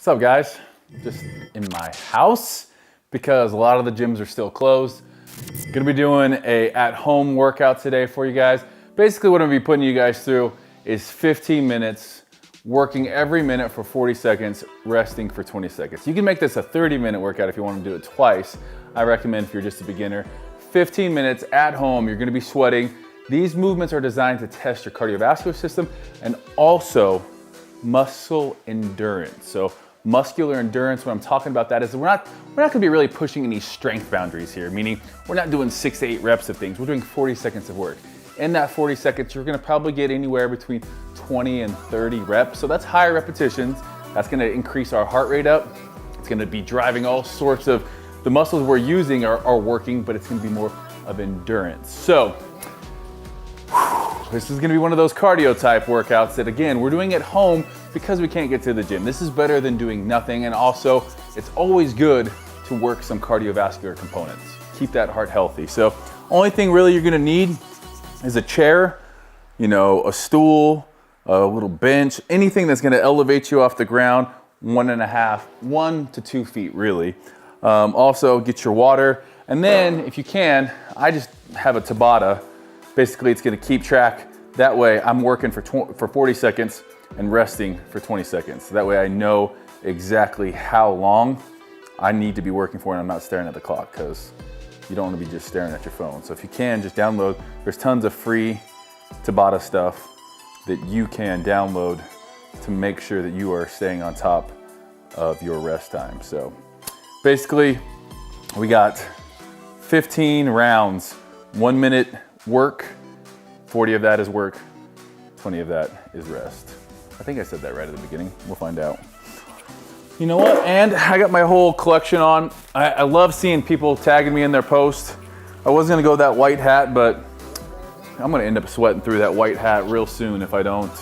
What's up, guys? Just in my house because a lot of the gyms are still closed. Gonna be doing a at-home workout today for you guys. Basically what I'm gonna be putting you guys through is 15 minutes, working every minute for 40 seconds, resting for 20 seconds. You can make this a 30-minute workout if you want to do it twice. I recommend if you're just a beginner. 15 minutes at home, you're gonna be sweating. These movements are designed to test your cardiovascular system and also muscle endurance. So muscular endurance, what I'm talking about that is we're not gonna be really pushing any strength boundaries here, meaning we're not doing 6 to 8 reps of things. We're doing 40 seconds of work. In that 40 seconds, you're gonna probably get anywhere between 20 and 30 reps. So that's higher repetitions. That's gonna increase our heart rate up. It's gonna be driving all sorts of, the muscles we're using are working, but it's gonna be more of endurance. So, this is gonna be one of those cardio type workouts that again, we're doing at home because we can't get to the gym. This is better than doing nothing. And also it's always good to work some cardiovascular components. Keep that heart healthy. So only thing really you're gonna need is a chair, a stool, a little bench, anything that's gonna elevate you off the ground 1 to 2 feet really. Also get your water. And then if you can, I just have a Tabata. Basically, it's gonna keep track. That way I'm working for 40 seconds and resting for 20 seconds. So that way I know exactly how long I need to be working for and I'm not staring at the clock because you don't wanna be just staring at your phone. So if you can, just download. There's tons of free Tabata stuff that you can download to make sure that you are staying on top of your rest time. So basically, we got 15 rounds, 1 minute work, 40 of that is work, 20 of that is rest. I think I said that right at the beginning. We'll find out. You know what? And I got my whole collection on. I love seeing people tagging me in their posts. I was gonna go that white hat, but I'm gonna end up sweating through that white hat real soon if I don't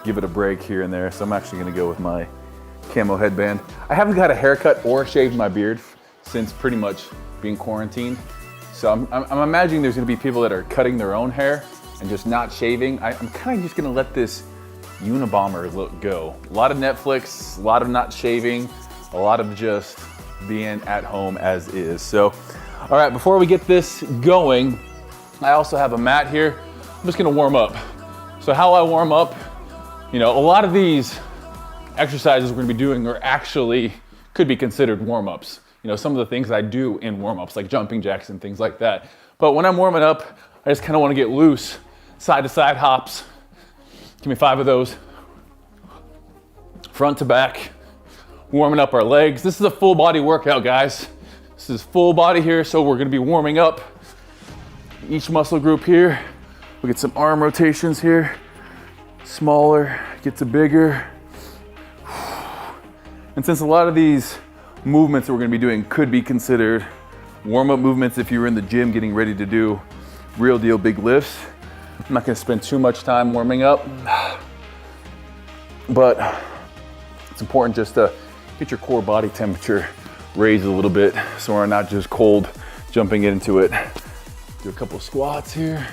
give it a break here and there. So I'm actually gonna go with my camo headband. I haven't got a haircut or shaved my beard since pretty much being quarantined. So I'm imagining there's gonna be people that are cutting their own hair and just not shaving. I'm kind of just gonna let this Unabomber look go. A lot of Netflix, a lot of not shaving, a lot of just being at home as is. So, all right, before we get this going, I also have a mat here. I'm just gonna warm up. So how I warm up, a lot of these exercises we're gonna be doing are actually, could be considered warm-ups. Some of the things I do in warm-ups, like jumping jacks and things like that. But when I'm warming up, I just kind of want to get loose. Side to side hops. Give me 5 of those. Front to back. Warming up our legs. This is a full body workout, guys. This is full body here, so we're going to be warming up each muscle group here. We'll get some arm rotations here. Smaller, get to bigger. And since a lot of these movements that we're gonna be doing could be considered warm-up movements if you were in the gym getting ready to do real deal big lifts, I'm not gonna spend too much time warming up, but it's important just to get your core body temperature raised a little bit so we're not just cold jumping into it. Do a couple squats here.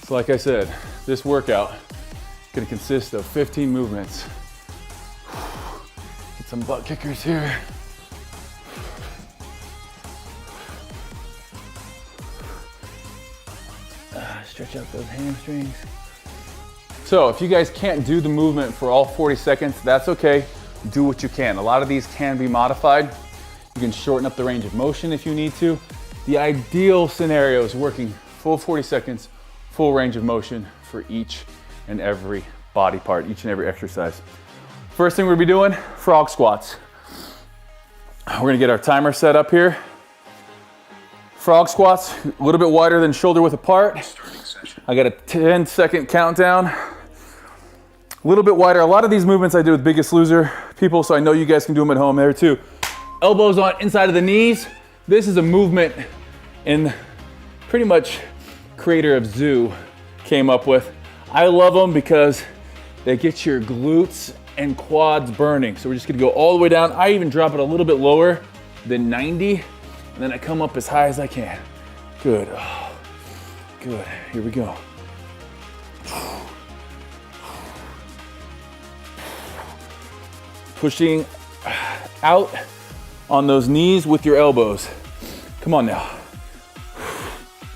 So like I said, this workout is gonna consist of 15 movements. Get some butt kickers here. Stretch out those hamstrings. So if you guys can't do the movement for all 40 seconds, that's okay. Do what you can. A lot of these can be modified. You can shorten up the range of motion if you need to. The ideal scenario is working full 40 seconds, full range of motion for each and every body part, each and every exercise. First thing we're gonna be doing, frog squats. We're gonna get our timer set up here. Frog squats, a little bit wider than shoulder width apart. I got a 10-second countdown. A little bit wider. A lot of these movements I do with Biggest Loser people, so I know you guys can do them at home there too. Elbows on inside of the knees. This is a movement in pretty much creator of Zoo came up with. I love them because they get your glutes and quads burning. So we're just gonna go all the way down. I even drop it a little bit lower than 90, and then I come up as high as I can. Good. Oh, good. Here we go. Pushing out on those knees with your elbows. Come on now.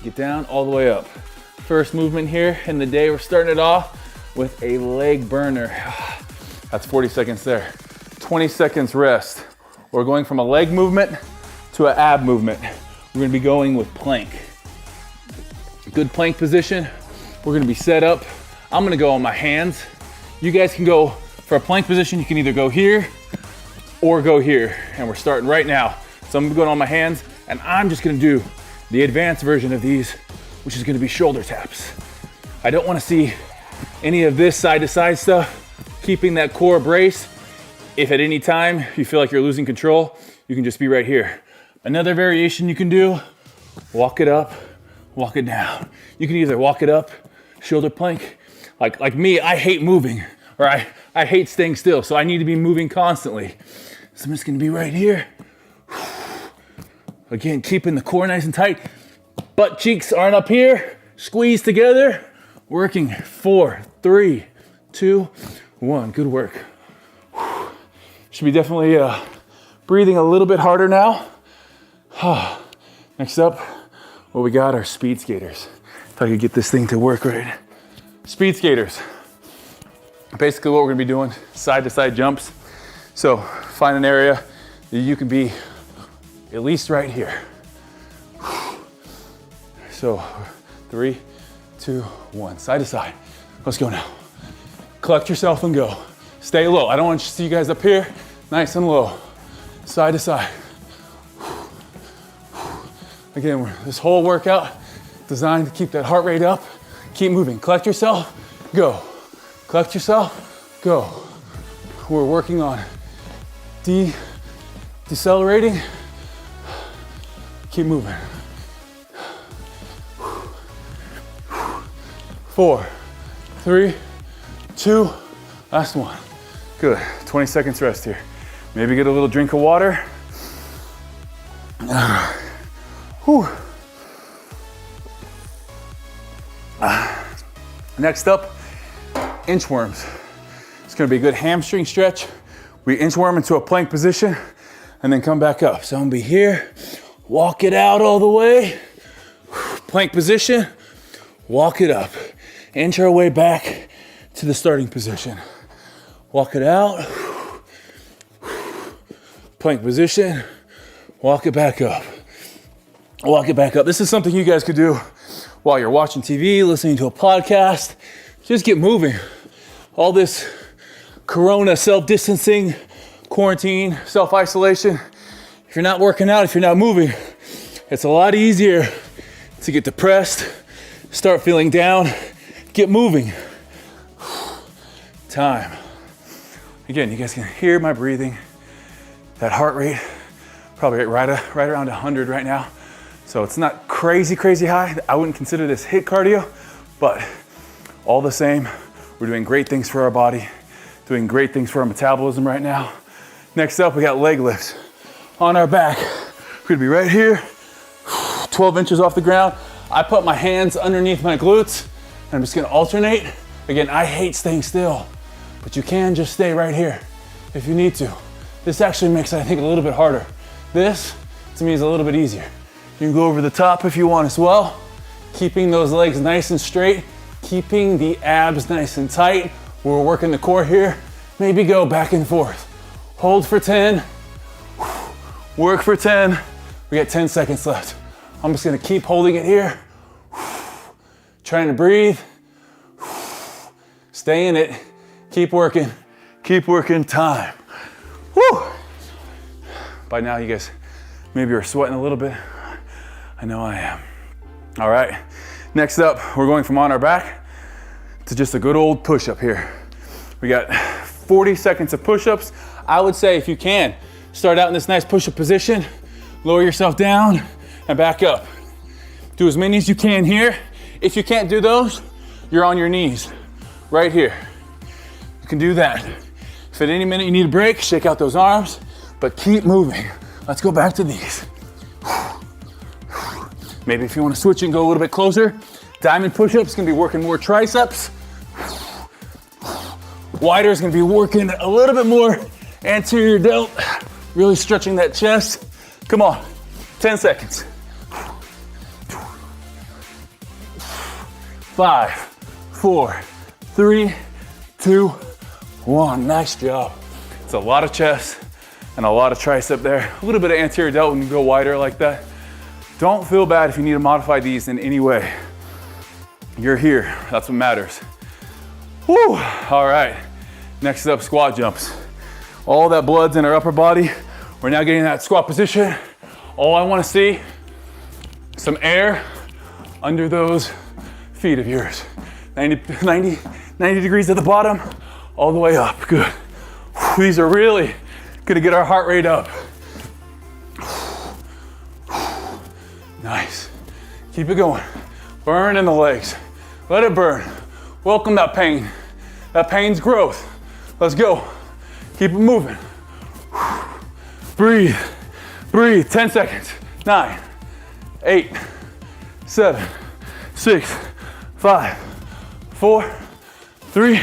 Get down all the way up. First movement here in the day. We're starting it off with a leg burner. That's 40 seconds there. 20 seconds rest. We're going from a leg movement to an ab movement. We're gonna be going with plank. Good plank position. We're gonna be set up. I'm gonna go on my hands. You guys can go for a plank position. You can either go here or go here. And we're starting right now. So I'm going on my hands and I'm just gonna do the advanced version of these, which is gonna be shoulder taps. I don't wanna see any of this side to side stuff, keeping that core brace. If at any time you feel like you're losing control, you can just be right here. Another variation you can do, walk it up, walk it down. You can either walk it up, shoulder plank. Like me, I hate moving, or I hate staying still, so I need to be moving constantly. So I'm just gonna be right here. Again, keeping the core nice and tight. Butt cheeks aren't up here. Squeeze together. Working 4, 3, 2, 1. Good work. Should be definitely breathing a little bit harder now. Next up, what we got are speed skaters. If I could get this thing to work right. Speed skaters. Basically what we're gonna be doing, side to side jumps. So find an area that you can be at least right here. So 3, 2, 1, side to side. Let's go now. Collect yourself and go. Stay low. I don't want to see you guys up here. Nice and low. Side to side. Again, this whole workout designed to keep that heart rate up. Keep moving. Collect yourself, go. Collect yourself, go. We're working on decelerating. Keep moving. 4, 3, 2, last one. Good, 20 seconds rest here. Maybe get a little drink of water. Whew. Next up, inchworms. It's gonna be a good hamstring stretch. We inchworm into a plank position and then come back up. So I'm gonna be here, walk it out all the way, plank position, walk it up. Inch our way back to the starting position. Walk it out, plank position, walk it back up. Walk it back up. This is something you guys could do while you're watching TV, listening to a podcast. Just get moving. All this corona self-distancing, quarantine, self-isolation. If you're not working out, if you're not moving, it's a lot easier to get depressed, start feeling down. Get moving. Time. Again, you guys can hear my breathing. That heart rate, probably right around 100 right now. So it's not crazy high. I wouldn't consider this HIIT cardio, but all the same, we're doing great things for our body, doing great things for our metabolism right now. Next up, we got leg lifts. On our back, we're gonna be right here, 12 inches off the ground. I put my hands underneath my glutes, and I'm just gonna alternate. Again, I hate staying still, but you can just stay right here if you need to. This actually makes it, I think, a little bit harder. This, to me, is a little bit easier. You can go over the top if you want as well, keeping those legs nice and straight, keeping the abs nice and tight. We're working the core here. Maybe go back and forth. Hold for 10, work for 10. We got 10 seconds left. I'm just gonna keep holding it here. Trying to breathe. Stay in it. Keep working. Keep working. Time. Woo! By now, you guys maybe are sweating a little bit. I know I am. All right. Next up, we're going from on our back to just a good old push-up here. We got 40 seconds of push-ups. I would say if you can, start out in this nice push-up position, lower yourself down and back up. Do as many as you can here. If you can't do those, you're on your knees right here. You can do that. If at any minute you need a break, shake out those arms, but keep moving. Let's go back to these. Maybe if you want to switch and go a little bit closer, diamond push-ups gonna be working more triceps. Wider is gonna be working a little bit more Anterior delt, really stretching that chest. Come on, 10 seconds. 5, 4, 3, 2, 1. Nice job. It's a lot of chest and a lot of tricep there. A little bit of anterior delt when you go wider like that. Don't feel bad if you need to modify these in any way. You're here, that's what matters. Whew, all right. Next up, squat jumps. All that blood's in our upper body. We're now getting in that squat position. All I wanna see, some air under those feet of yours. 90 degrees at the bottom, all the way up, good. These are really gonna get our heart rate up. Nice, keep it going. Burn in the legs, let it burn. Welcome that pain. That pain's growth. Let's go, keep it moving. Breathe, breathe, 10 seconds. 9, 8, 7, 6, 5, 4, 3,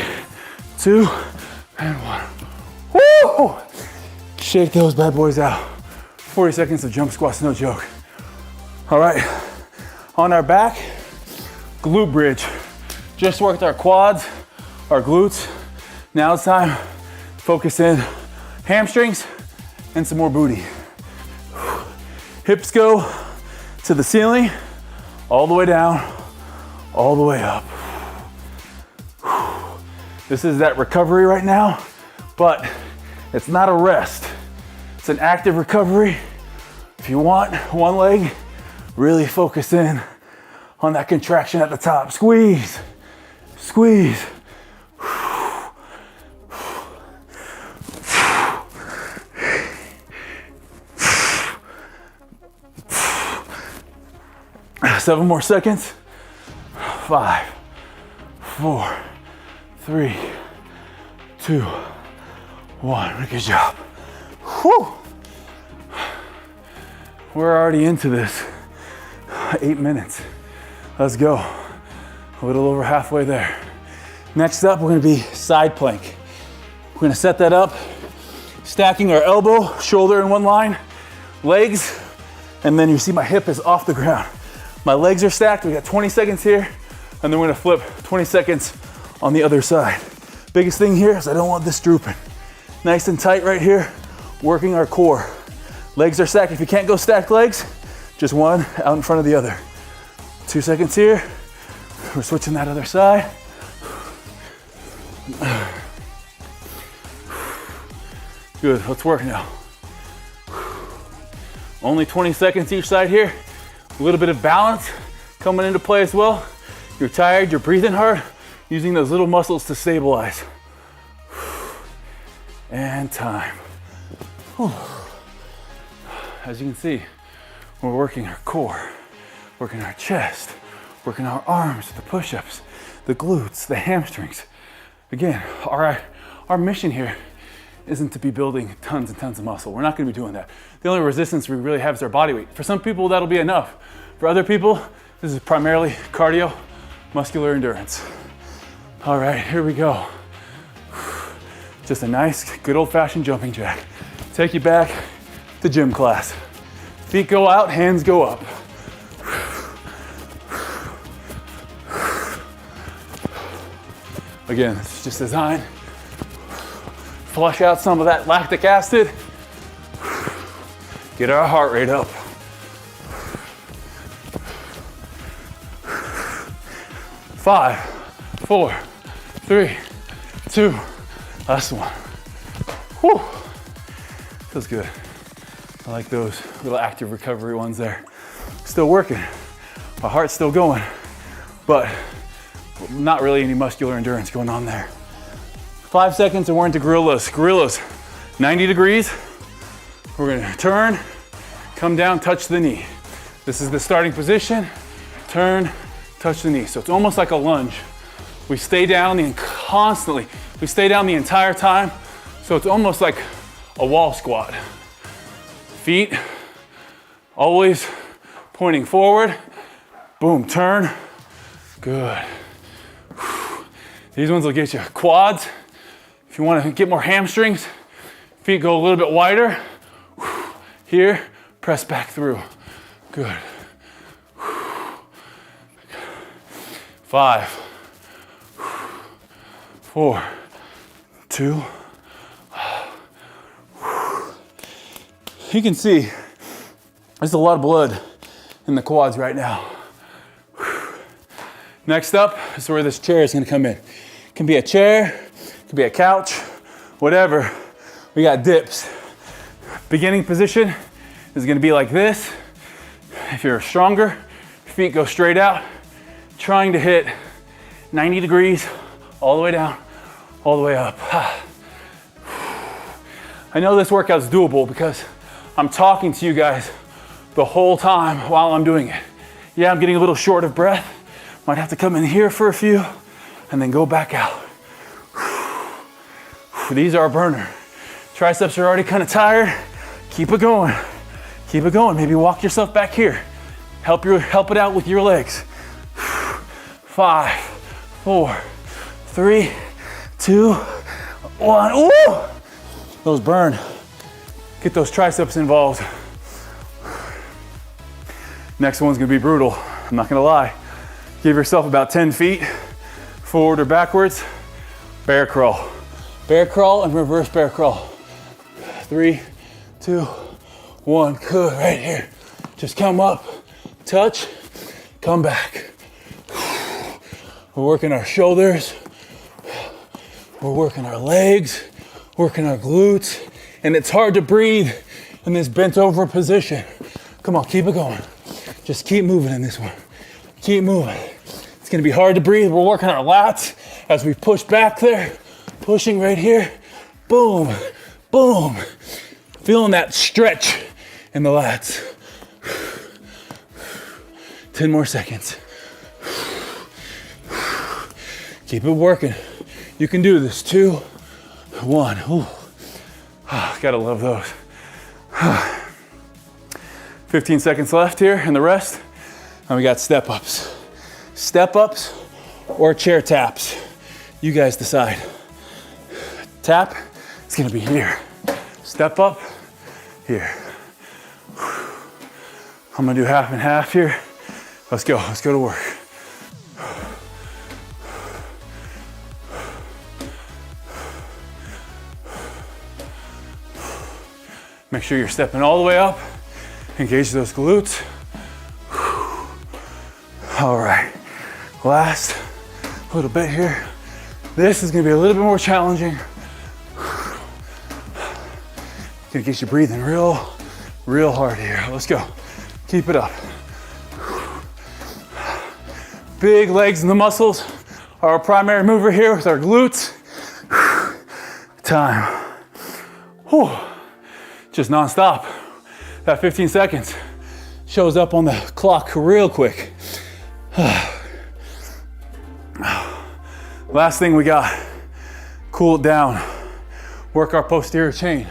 2, and 1. Woo! Shake those bad boys out. 40 seconds of jump squats, no joke. All right, on our back, glute bridge. Just worked our quads, our glutes. Now it's time to focus in hamstrings and some more booty. Hips go to the ceiling, all the way down, all the way up. This is that recovery right now, but it's not a rest. It's an active recovery. If you want one leg, really focus in on that contraction at the top. Squeeze, squeeze. 7 more seconds. 5, 4, 3, 2, 1. Good job. Whew. We're already into this. 8 minutes. Let's go. A little over halfway there. Next up, we're gonna be side plank. We're gonna set that up, stacking our elbow, shoulder in one line, legs, and then you see my hip is off the ground. My legs are stacked, we got 20 seconds here, and then we're gonna flip 20 seconds on the other side. Biggest thing here is I don't want this drooping. Nice and tight right here, working our core. Legs are stacked. If you can't go stacked legs, just one out in front of the other. 2 seconds here. We're switching that other side. Good, let's work now. Only 20 seconds each side here. A little bit of balance coming into play as well. You're tired, you're breathing hard, using those little muscles to stabilize. And time. As you can see, we're working our core, working our chest, working our arms, the push-ups, the glutes, the hamstrings. Again, our mission here isn't to be building tons and tons of muscle. We're not gonna be doing that. The only resistance we really have is our body weight. For some people, that'll be enough. For other people, this is primarily cardio, muscular endurance. All right, here we go. Just a nice, good old-fashioned jumping jack. Take you back to gym class. Feet go out, hands go up. Again, it's just designed. Flush out some of that lactic acid. Get our heart rate up. 5, 4, 3, 2, last one. Whew. Feels good. I like those little active recovery ones there. Still working. My heart's still going, but not really any muscular endurance going on there. 5 seconds and we're into gorillas. Gorillas, 90 degrees. We're gonna turn, come down, touch the knee. This is the starting position. Turn, touch the knee. So it's almost like a lunge. We stay down constantly. We stay down the entire time. So it's almost like a wall squat. Feet always pointing forward. Boom, turn. Good. These ones will get you quads. If you want to get more hamstrings, Feet go a little bit wider. Here, press back through. Good. 5, 4, 2. You can see there's a lot of blood in the quads right now. Next up is where this chair is gonna come in. It can be a chair, it can be a couch, whatever. We got dips. Beginning position is gonna be like this. If you're stronger, feet go straight out, trying to hit 90 degrees, all the way down, all the way up. I know this workout's doable because I'm talking to you guys the whole time while I'm doing it. Yeah, I'm getting a little short of breath. Might have to come in here for a few and then go back out. These are a burner. Triceps are already kind of tired. Keep it going. Keep it going. Maybe walk yourself back here. Help it out with your legs. 5, 4, 3, 2, 1. Ooh! Those burn. Get those triceps involved. Next one's gonna be brutal. I'm not gonna lie. Give yourself about 10 feet, forward or backwards. Bear crawl. Bear crawl and reverse bear crawl. 3, 2, 1. Good, right here. Just come up, touch, come back. We're working our shoulders. We're working our legs, working our glutes. And it's hard to breathe in this bent over position. Come on, keep it going. Just keep moving in this one. Keep moving. It's gonna be hard to breathe. We're working our lats as we push back there. Pushing right here. Boom, boom. Feeling that stretch in the lats. 10 more seconds. Keep it working. You can do this. 2, 1. Ooh. Gotta love those. 15 seconds left here and the rest. And we got step ups. Step ups or chair taps. You guys decide. Tap, it's gonna be here. Step up, here. I'm gonna do half and half here. Let's go to work. Make sure you're stepping all the way up. Engage those glutes. All right, last little bit here. This is gonna be a little bit more challenging. Gonna get you breathing real hard here. Let's go, keep it up. Big legs and the muscles are our primary mover here with our glutes. Time. Whew. Just non-stop. That 15 seconds shows up on the clock real quick. Last thing we got, cool it down. Work our posterior chain.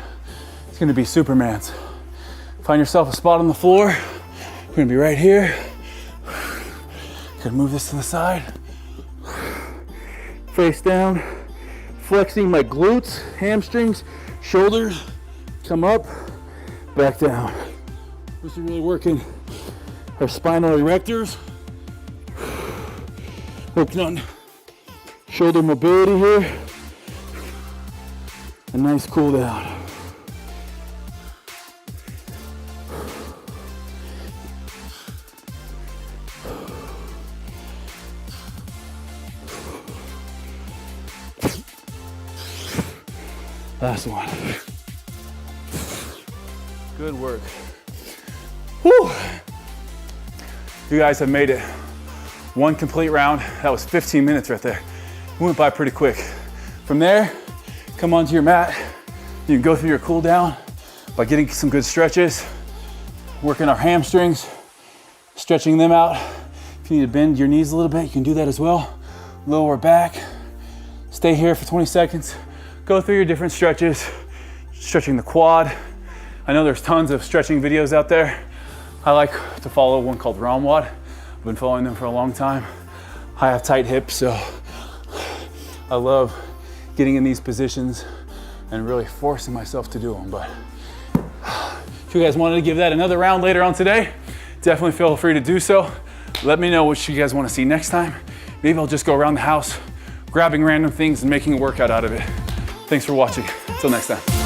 It's gonna be Superman's. Find yourself a spot on the floor. We're gonna be right here. Gonna move this to the side. Face down, flexing my glutes, hamstrings, shoulders. Come up, back down. This is really working our spinal erectors. Working on shoulder mobility here. A nice cool down. Last one. Good work. Whew. You guys have made it one complete round. That was 15 minutes right there. We went by pretty quick. From there, come onto your mat. You can go through your cool down by getting some good stretches, working our hamstrings, stretching them out. If you need to bend your knees a little bit, you can do that as well. Lower back. Stay here for 20 seconds. Go through your different stretches, stretching the quad. I know there's tons of stretching videos out there. I like to follow one called Ramwad. I've been following them for a long time. I have tight hips, so I love getting in these positions and really forcing myself to do them. But if you guys wanted to give that another round later on today, definitely feel free to do so. Let me know what you guys want to see next time. Maybe I'll just go around the house, grabbing random things and making a workout out of it. Thanks for watching. Until next time.